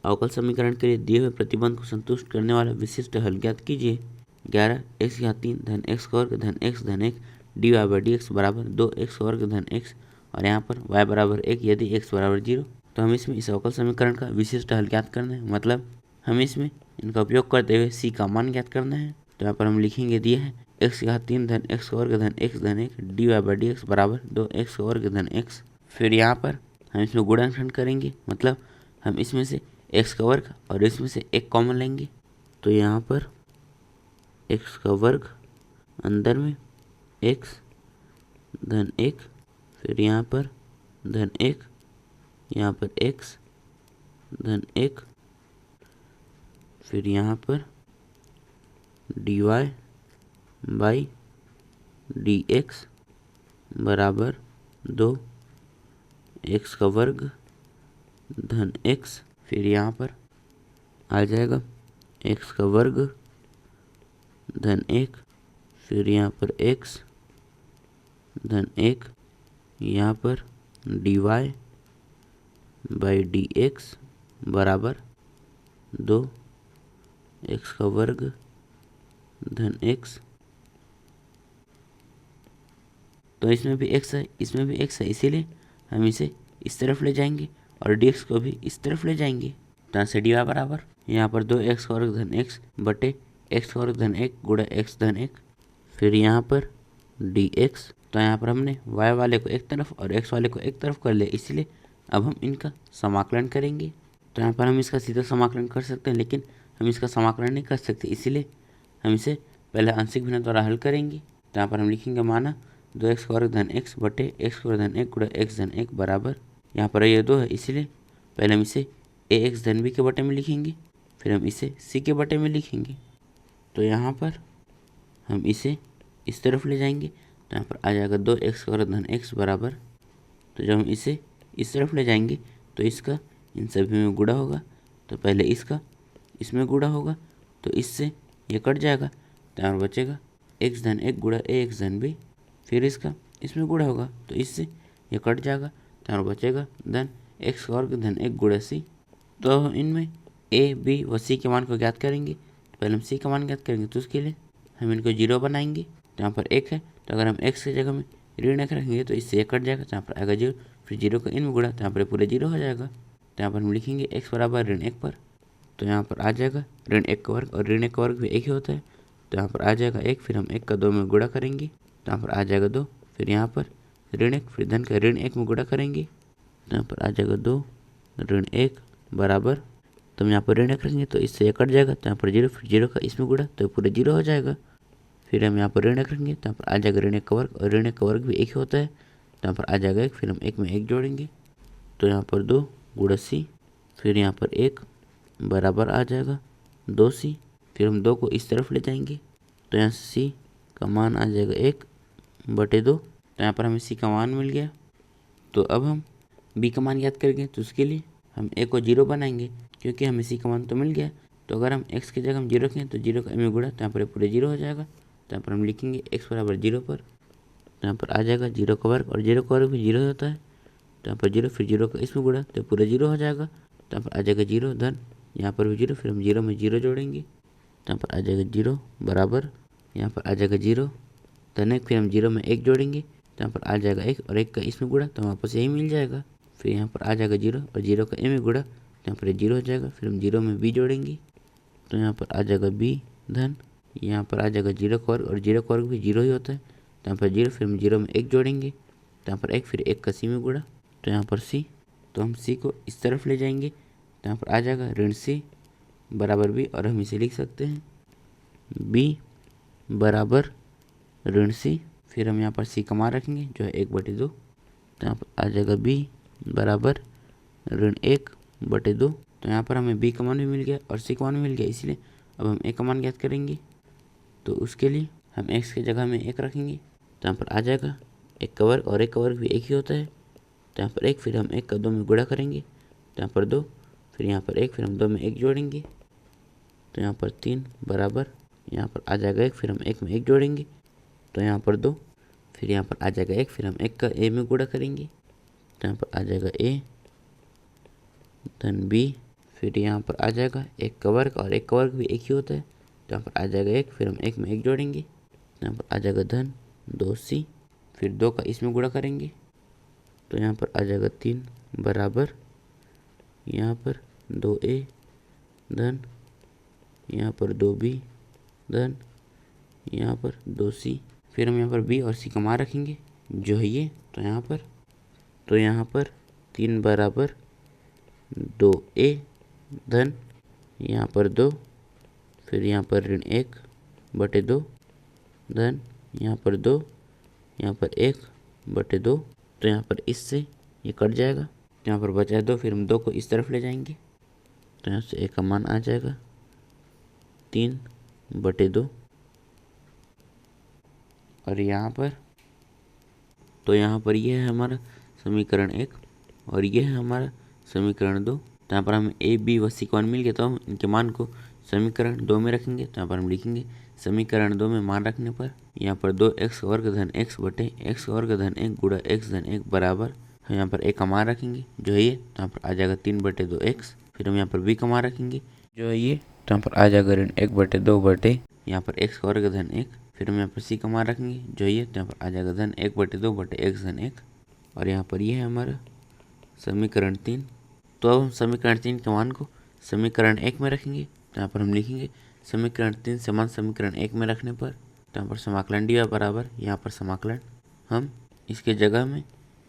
अवकल समीकरण के लिए दिए हुए प्रतिबंध को संतुष्ट करने वाला विशिष्ट हल ज्ञात कीजिए। 11x3 धन x वर्ग धन x धन 1 dy/dx बराबर 2x वर्ग धन x और यहाँ पर y बराबर 1 यदि x बराबर 0। तो हम इसमें इस अवकल समीकरण का विशिष्ट हल ज्ञात करना है, मतलब हमें इसमें इनका उपयोग करते हुए c का मान ज्ञात करना है। तो यहाँ पर हम लिखेंगे दिया है x3 धन x वर्ग धन x धन 1 dy/dx बराबर 2x वर्ग धन x। फिर यहाँ पर हम इसमें गुणनखंड करेंगे, मतलब हम इसमें से x का वर्ग और इसमें से 1 कॉमन लेंगे। तो यहाँ पर x का वर्ग अंदर में x धन 1, फिर यहाँ पर धन 1, यहाँ पर x धन 1, फिर यहाँ पर dy/dx बराबर 2 x का वर्ग धन x। फिर यहाँ पर आ जाएगा x का वर्ग धन 1, फिर यहाँ पर x धन 1, यहाँ पर dy/dx बराबर 2 x का वर्ग धन x। तो इसमें भी x है, इसमें भी x है, इसीलिए हम इसे इस तरफ ले जाएंगे और dx को भी इस तरफ ले जाएंगे। तो से dy बराबर यहाँ पर 2x वर्ग धन x बटे x वर्ग धन 1 गुणा x धन 1, फिर यहाँ पर dx। तो यहाँ पर हमने y वाले को एक तरफ और x वाले को एक तरफ कर लिया, इसलिए अब हम इनका समाकलन करेंगे। तो यहाँ पर हम इसका सीधा समाकलन कर सकते हैं, लेकिन हम इसका समाकलन नहीं कर सकते, इसीलिए हम इसे पहले आंशिक भिन्न द्वारा हल करेंगे। तो यहाँ पर हम लिखेंगे माना 2x वर्ग धन x बटे x वर्ग धन 1 गुणा x धन 1 बराबर, यहाँ पर ये 2 है, इसलिए पहले हम इसे ax धन b के बटे में लिखेंगे, फिर हम इसे c के बटे में लिखेंगे। तो यहाँ पर हम इसे इस तरफ ले जाएंगे, तो यहाँ पर आ जाएगा 2x वर्ग धन x बराबर। तो जब हम इसे इस तरफ ले जाएंगे तो इसका इन सभी में गुणा होगा, तो पहले इसका इसमें गुणा होगा, तो इससे ये कट जाएगा, तो यहाँ बचेगा x धन 1 गुणा ax धन b। फिर इसका इसमें गुणा होगा, तो इससे ये कट जाएगा, तो यहाँ बचेगा धन x वर्ग धन 1 गुणा c। तो इनमें a b व c के मान को ज्ञात करेंगे। तो पहले हम c का मान ज्ञात करेंगे, तो उसके लिए हम इनको 0 बनाएंगे। तो यहाँ पर 1 है, तो अगर हम x की जगह में ऋण 1 रखेंगे तो इससे 1 कट जाएगा, तो यहाँ पर आएगा 0, फिर 0 का इनमें गुणा, तो यहाँ पर पूरे 0 हो जाएगा। तो यहाँ पर हम लिखेंगे x बराबर ऋण 1 पर, तो यहाँ पर आ जाएगा ऋण 1 का वर्ग, और ऋण 1 का वर्ग भी 1 ही होता है, तो यहाँ पर आ जाएगा 1, फिर हम 1 का 2 में गुणा करेंगे, तो यहाँ पर आ जाएगा 2, फिर यहाँ पर ऋण 1, फिर धन का ऋण 1 में गुणा करेंगे, तो यहाँ पर आ जाएगा 2 ऋण 1 बराबर, तो हम यहाँ पर ऋण 1 रखेंगे तो इससे 1 कट जाएगा, तो यहाँ पर 0, फिर 0 का इसमें गुणा, तो पूरे 0 हो जाएगा। फिर हम यहाँ पर ऋण 1 रखेंगे, तो यहाँ पर आ जाएगा ऋण 1 का वर्ग, और ऋण 1 का वर्ग भी 1 ही होता है, तो यहाँ पर आ जाएगा 1, फिर हम 1 में 1 जोड़ेंगे, तो यहाँ पर 2 गुणा c, फिर यहाँ पर 1 बराबर आ जाएगा 2c। फिर हम 2 को इस तरफ ले जाएंगे, तो यहाँ से c का मान आ जाएगा 1 बटे 2। तो यहाँ पर हमें c का मान मिल गया। तो अब हम b का मान याद करेंगे, तो उसके लिए हम a को 0 बनाएंगे, क्योंकि हमें c का मान तो मिल गया। तो अगर हम x की जगह हम 0 रखें तो 0 का में गुणा, तो यहाँ पर पूरे 0 हो जाएगा। तो यहाँ पर हम लिखेंगे x बराबर 0 पर, तो यहाँ पर आ जाएगा 0 का वर्ग, और 0 का वर्ग भी 0 होता है, तो यहाँ पर 0, फिर 0 का इसमें गुणा, तो पूरा 0 हो जाएगा। तो यहाँ पर आ जाएगा 0 धन, यहाँ पर भी 0, फिर हम 0 में 0 जोड़ेंगे, तो यहाँ पर आ जाएगा 0 बराबर, यहाँ पर आ जाएगा 0 धन 1, फिर हम 0 में 1 जोड़ेंगे, तो यहाँ पर आ जाएगा 1, और 1 का इसमें गुणा, तो वापस यही मिल जाएगा। फिर यहाँ पर आ जाएगा 0, और 0 का ए में गुणा, तो यहाँ पर 0 हो जाएगा, फिर हम 0 में b जोड़ेंगे, तो यहाँ पर आ जाएगा b धन, यहाँ पर आ जाएगा 0 का वर्ग, और 0 का वर्ग भी 0 ही होता है, तो यहाँ पर 0, फिर हम 0 में 1 जोड़ेंगे, तो यहाँ पर 1, फिर 1 का c में गुणा, तो यहाँ पर c। तो हम c को इस तरफ ले जाएंगे, तो यहाँ पर आ जाएगा ऋण c बराबर b, और हम इसे लिख सकते हैं b बराबर ऋण c। फिर हम यहाँ पर c का मान रखेंगे जो है 1/2, तो यहाँ पर आ जाएगा b बराबर ऋण 1/2। तो यहाँ पर हमें b का मान भी मिल गया और c का मान भी मिल गया, इसलिए अब हम a का मान ज्ञात करेंगे। तो उसके लिए हम x की जगह में 1 रखेंगे, तो यहाँ पर आ जाएगा 1 का वर्ग, और 1 का वर्ग भी 1 ही होता है, तो यहाँ पर 1, फिर हम 1 का 2 में गुणा करेंगे, तो यहाँ पर 2, फिर यहाँ पर 1, फिर हम 2 में 1 जोड़ेंगे, तो यहाँ पर 3 बराबर, यहाँ पर आ जाएगा 1, फिर हम 1 में 1 जोड़ेंगे, तो यहाँ पर 2, फिर यहाँ पर आ जाएगा 1, फिर हम 1 का a में गुणा करेंगे, तो यहाँ पर आ जाएगा a धन b, फिर यहाँ पर आ जाएगा एक का वर्ग, और एक का वर्ग भी एक ही होता है, तो यहाँ पर आ जाएगा एक, फिर हम एक में एक जोड़ेंगे, यहाँ पर आ जाएगा धन 2c, फिर 2 का इसमें गुणा करेंगे, तो यहाँ पर आ जाएगा 3 बराबर यहाँ पर 2a धन यहाँ पर 2b धन यहाँ पर 2c, फिर हम यहाँ पर b और c का मान रखेंगे जो है ये, तो यहाँ पर 3 बराबर 2a धन यहाँ पर 2, फिर यहाँ पर ऋण 1 बटे 2 धन यहाँ पर 2, यहाँ पर 1 बटे 2, तो यहाँ पर इससे ये कट जाएगा, तो यहाँ पर बचा है 2, फिर हम 2 को इस तरफ ले जाएंगे, तो यहाँ से a का मान आ जाएगा 3 बटे 2, और यहाँ पर तो यहाँ पर यह है हमारा समीकरण 1 और यह है हमारा समीकरण 2। तो यहाँ पर हमें a b व c का मान मिल गया, तो हम इनके मान को समीकरण 2 में रखेंगे। तो यहाँ पर हम लिखेंगे समीकरण 2 में मान रखने पर यहाँ पर 2x वर्ग धन x बटे x वर्ग धन 1 गुणा x धन 1 बराबर, हम यहाँ पर a का मान रखेंगे जो है ये, तो यहाँ पर आ जाएगा 3 बटे 2x, फिर हम यहाँ पर b का मान रखेंगे जो है ये, तो यहाँ पर आ जाएगा ऋण 1 बटे 2 बटे यहाँ पर x वर्ग धन 1, फिर हम यहाँ पर c का मान रखेंगे जो ये, तो यहाँ पर आ जाएगा धन 1 बटे 2 बटे x धन 1, और यहाँ पर ये है हमारा समीकरण 3। तो अब हम समीकरण 3 के मान को समीकरण 1 में रखेंगे, तो यहाँ पर हम लिखेंगे समीकरण 3 समान समीकरण 1 में रखने पर, तो यहाँ पर समाकलन dy बराबर यहाँ पर समाकलन हम इसके जगह में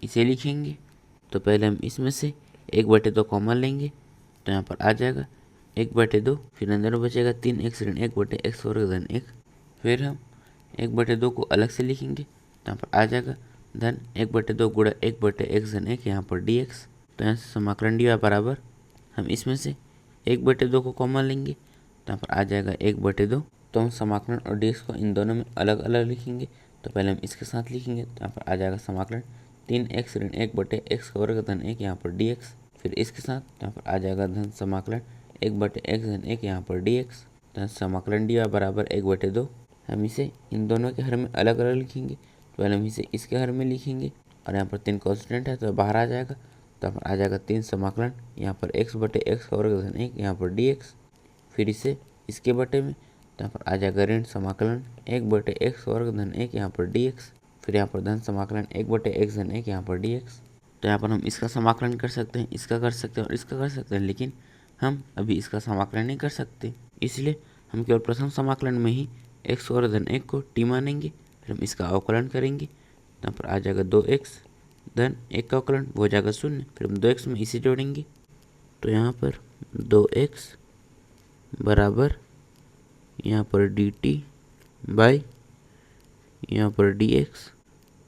इसे लिखेंगे। तो पहले हम इसमें से 1 बटे 2 कॉमन लेंगे, तो यहाँ पर आ जाएगा 1 बटे 2, फिर अंदर बचेगा 3x ऋण 1 बटे x वर्ग धन 1, फिर हम 1 बटे 2 को अलग से लिखेंगे, तो यहाँ पर आ जाएगा धन 1 बटे 2 गुणा 1 बटे x धन 1 यहाँ पर dx। तो यहाँ से समाकलन dy बराबर हम इसमें से 1 बटे 2 को कॉमन लेंगे, तो यहाँ पर आ जाएगा 1 बटे 2। तो हम समाकलन और dx को इन दोनों में अलग अलग लिखेंगे, तो पहले हम इसके साथ लिखेंगे, तो यहाँ पर आ जाएगा समाकलन 3x ऋण 1 बटे x का वर्ग धन 1 यहाँ पर dx, फिर इसके साथ यहाँ पर आ जाएगा धन समाकलन 1 बटे x धन 1 यहाँ पर dx। तो समाकलन dy बराबर 1 बटे 2, हम इसे इन दोनों के हर में अलग अलग लिखेंगे, तो पहले हम इसे इसके हर में लिखेंगे, और यहाँ पर 3 कॉन्स्टेंट है तो बाहर आ जाएगा, तो यहाँ पर आ जाएगा 3 समाकलन यहाँ पर x बटे x का वर्ग धन 1 यहाँ पर dx, फिर इसे इसके बटे में, तो यहाँ पर आ जाएगा ऋण समाकलन 1 बटे x वर्ग धन 1 यहाँ पर dx, फिर यहाँ पर धन समाकलन 1 बटे x धन 1 यहाँ पर dx। तो यहाँ पर हम इसका समाकलन कर सकते हैं, इसका कर सकते हैं और इसका कर सकते हैं, लेकिन हम अभी इसका समाकलन नहीं कर सकते, इसलिए हम केवल प्रथम समाकलन में ही x वर्ग धन 1 को t मानेंगे, फिर हम इसका अवकलन करेंगे, तो यहाँ पर आ जाएगा 2x धन 1 का अवकलन वो हो जाएगा 0, फिर हम 2x में इसे जोड़ेंगे, तो यहाँ पर 2x बराबर यहाँ पर dt बाई यहाँ पर dx,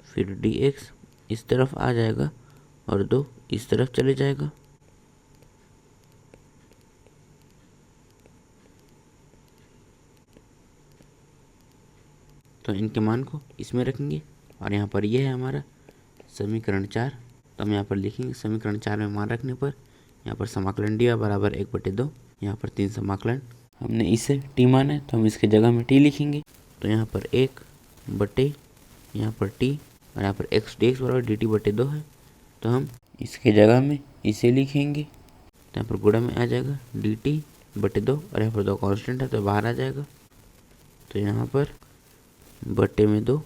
फिर dx इस तरफ आ जाएगा और 2 इस तरफ चले जाएगा, तो इनके मान को इसमें रखेंगे, और यहाँ पर यह है हमारा समीकरण 4। तो हम यहाँ पर लिखेंगे समीकरण 4 में मान रखने पर यहाँ पर समाकलन dy बराबर 1 बटे 2, यहाँ पर 3 समाकलन हमने इसे t माना है तो हम इसके जगह में t लिखेंगे, तो यहाँ पर 1 बटे यहाँ पर t, और यहाँ पर x dx बराबर dt बटे 2 है, तो हम इसके जगह में इसे लिखेंगे, तो यहाँ पर गुणा में आ जाएगा dt बटे 2, और यहाँ पर 2 कांस्टेंट है तो बाहर आ जाएगा, तो यहाँ पर बटे में 2,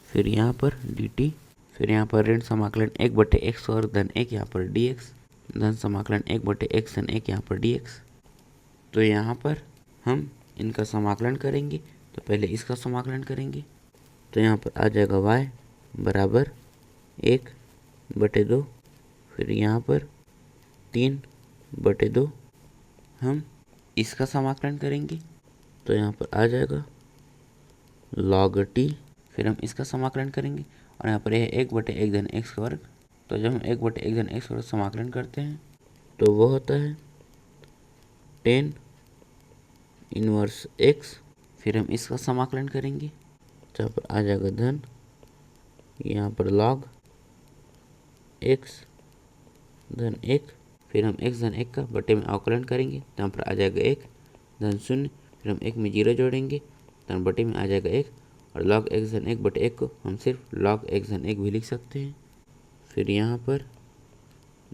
फिर यहाँ पर dt, फिर यहाँ पर ऋण समाकलन 1 बटे x वर्ग धन 1 यहाँ पर dx, धन समाकलन 1 बटे x धन 1 यहाँ पर dx। तो यहाँ पर हम इनका समाकलन करेंगे, तो पहले इसका समाकलन करेंगे, तो यहाँ पर आ जाएगा y बराबर 1 बटे 2, फिर यहाँ पर 3 बटे 2, हम इसका समाकलन करेंगे, तो यहाँ पर आ जाएगा log t, फिर हम इसका समाकलन करेंगे, और यहाँ पर यह 1 बटे 1 धन x का वर्ग, तो जब हम 1 बटे 1 धन x का वर्ग समाकलन करते हैं तो वो होता है 10 इनवर्स x, फिर हम इसका समाकलन करेंगे, तो यहाँ पर आ जाएगा धन यहाँ पर log x धन 1, फिर हम x धन 1 का बटे में अवकलन करेंगे, तो यहाँ पर आ जाएगा 1 धन 0, फिर हम 1 में 0 जोड़ेंगे, तो बटे में आ जाएगा 1, और log x धन 1 बटे 1 को हम सिर्फ log x धन 1 भी लिख सकते हैं, फिर यहाँ पर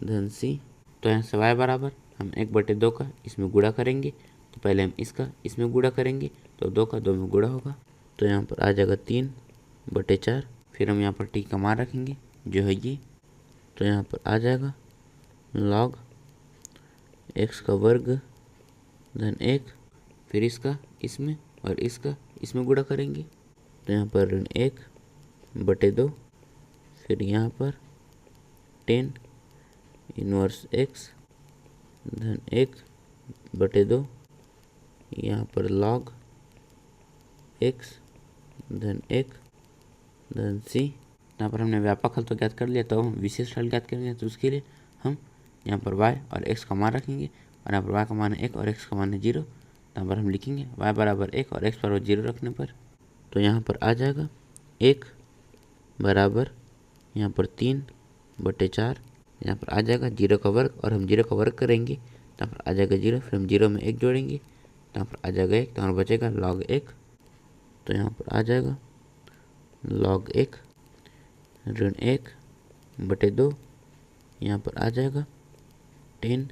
धन c, तो यहाँ से y बराबर हम 1/2 का इसमें गुणा करेंगे, तो पहले हम इसका इसमें गुणा करेंगे, तो 2 का 2 में गुणा होगा, तो यहाँ पर आ जाएगा 3/4। फिर हम यहाँ पर टी का मान रखेंगे जो है ये, तो यहाँ पर आ जाएगा log x का वर्ग धन 1। फिर इसका इसमें और इसका इसमें गुणा करेंगे, तो यहाँ पर ऋण 1/2। फिर यहाँ पर 10 इनवर्स x धन 1/2। यहाँ पर log x धन 1 धन c। यहाँ पर हमने व्यापक हल तो ज्ञात कर लिया, तो हम विशिष्ट हल ज्ञात करेंगे, तो उसके लिए हम यहाँ पर y और x का मान रखेंगे, और यहाँ पर y का मान है 1 और x का मान है 0। तो यहाँ पर हम लिखेंगे y बराबर 1 और x बराबर 0 रखने पर, तो यहाँ पर आ जाएगा 1 बराबर यहाँ पर 3/4। यहाँ पर आ जाएगा 0 का वर्ग, और हम 0 का वर्ग करेंगे तो यहाँ पर आ जाएगा 0। फिर हम 0 में 1 जोड़ेंगे तो यहाँ पर आ जाएगा 1, तो यहाँ बचेगा log 1। तो यहाँ पर आ जाएगा log 1 ऋण 1/2। यहाँ पर आ जाएगा 10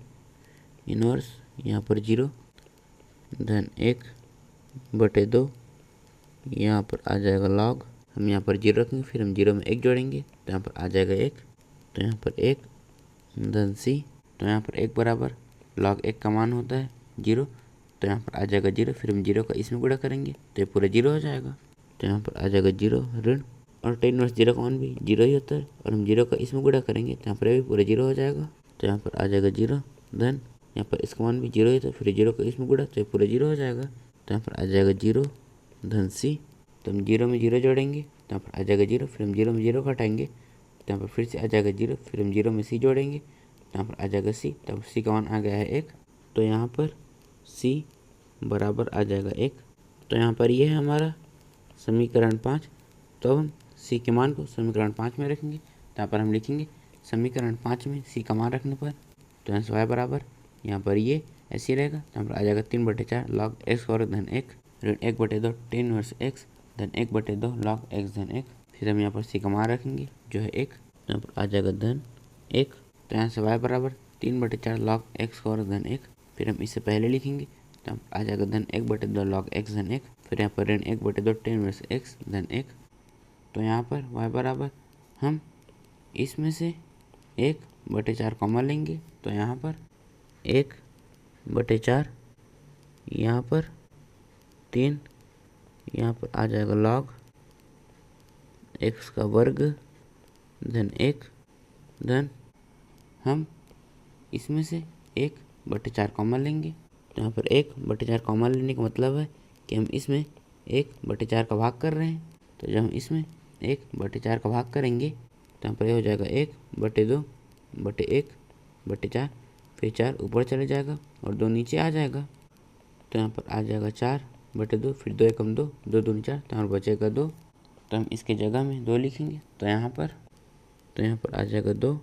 इनवर्स यहाँ पर 0 धन 1/2। यहाँ पर आ जाएगा log, हम यहाँ पर 0 रखेंगे, फिर हम 0 में 1 जोड़ेंगे तो यहाँ पर आ जाएगा 1, तो यहाँ पर 1 धन c। तो यहाँ पर 1 बराबर log 1 का मान होता है 0, तो यहाँ पर आ जाएगा 0। फिर हम 0 का इसमें गुणा करेंगे तो ये पूरा 0 हो जाएगा, तो यहाँ पर आ जाएगा 0 ऋण, और 10 इनवर्स 0 का मान भी 0 ही होता है, और हम 0 का इसमें गुणा करेंगे तो यहाँ पर भी पूरा 0 हो जाएगा। तो यहाँ पर आ जाएगा 0 धन, यहाँ पर इसका मान भी 0 ही था, फिर 0 का इसमें गुणा तो ये पूरा 0 हो जाएगा। तो यहाँ पर आ जाएगा 0 धन c। तो हम 0 में 0 जोड़ेंगे तो यहाँ पर आ जाएगा 0। फिर हम 0 में 0 घटाएंगे तो यहाँ पर फिर से आ जाएगा 0। फिर हम 0 में c जोड़ेंगे तो यहाँ पर आ जाएगा c। तो c का मान आ गया है 1, तो यहाँ पर c बराबर आ जाएगा 1। तो यहाँ पर ये है हमारा समीकरण 5। तो अब हम c के मान को समीकरण 5 में रखेंगे, तो यहाँ पर हम लिखेंगे समीकरण 5 में c का मान रखने पर, तो यहाँ से y बराबर यहाँ पर ये ऐसे ही रहेगा, तो यहाँ पर आ जाएगा 3/4 log x वर्ग धन 1 ऋण 1/2 10 इनवर्स x धन 1/2 log x धन 1। फिर हम यहाँ पर c का मान रखेंगे जो है 1, तो यहाँ पर आ जाएगा धन 1। तो यहाँ से y बराबर 3/4 log x वर्ग धन 1। फिर हम इसे पहले लिखेंगे तो यहाँ पर आ जाएगा धन 1/2 log x धन 1। फिर यहाँ पर ऋण 1/2 10 इनवर्स x धन 1। तो यहाँ पर y बराबर हम इसमें से 1/4 कॉमन लेंगे, तो यहाँ पर 1/4, यहाँ पर 3, यहाँ पर आ जाएगा log x का वर्ग धन 1 धन, हम इसमें से 1/4 कॉमन लेंगे, तो यहाँ पर 1/4 कॉमन लेने का मतलब है कि हम इसमें 1/4 का भाग कर रहे हैं। तो जब हम इसमें 1/4 का भाग करेंगे तो यहाँ पर ये हो जाएगा 1/2/1/4, फिर 4 ऊपर चले जाएगा और 2 नीचे आ जाएगा, तो यहाँ पर आ जाएगा 4/2। फिर 2 एकम 2, 2 दूनी 4, तो यहाँ पर बचेगा 2। तो हम इसके जगह में 2 लिखेंगे, तो यहाँ पर आ जाएगा 2।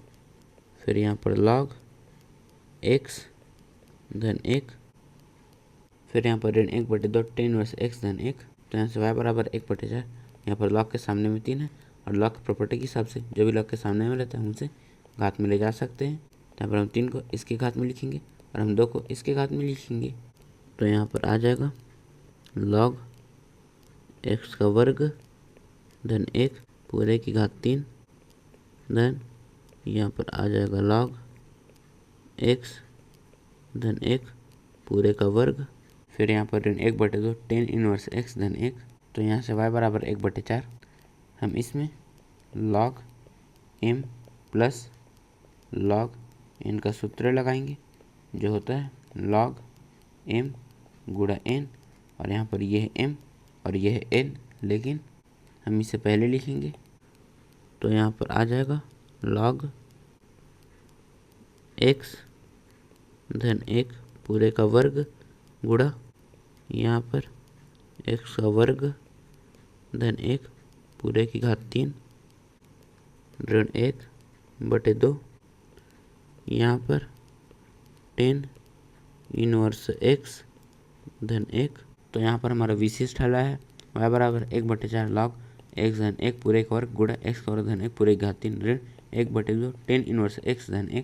फिर यहाँ पर log x धन 1। फिर यहाँ पर ऋण 1/2 10 इनवर्स x धन 1। तो यहाँ से y बराबर 1/4, यहाँ पर log के सामने में 3 है, और log की प्रॉपर्टी के हिसाब से जो भी log के सामने में रहता है हम उसे घात में ले जा सकते हैं। तो यहाँ पर हम 3 को इसके घात में लिखेंगे और हम 2 को इसके घात में लिखेंगे, तो यहाँ पर आ जाएगा log x का वर्ग धन 1 पूरे की घात 3 धन, यहाँ पर आ जाएगा log x धन 1 पूरे का वर्ग। फिर यहाँ पर ऋण 1/2 10 इनवर्स x धन 1। तो यहाँ से y बराबर 1/4, हम इसमें log m plus log n का सूत्र लगाएंगे जो होता है log m गुणा n, और यहाँ पर यह है m और यह है n, लेकिन हम इसे पहले लिखेंगे, तो यहाँ पर आ जाएगा log x धन 1 पूरे का वर्ग गुणा यहाँ पर x का वर्ग धन 1 पूरे की घात 3 ऋण 1/2, यहाँ पर 10 इनवर्स x धन 1। तो यहाँ पर हमारा विशिष्ट हल है y बराबर 1/4 log x धन 1 पूरे का वर्ग गुणा x का वर्ग धन 1 पूरे की घात 3 ऋण 1/2 10 इनवर्स x धन 1।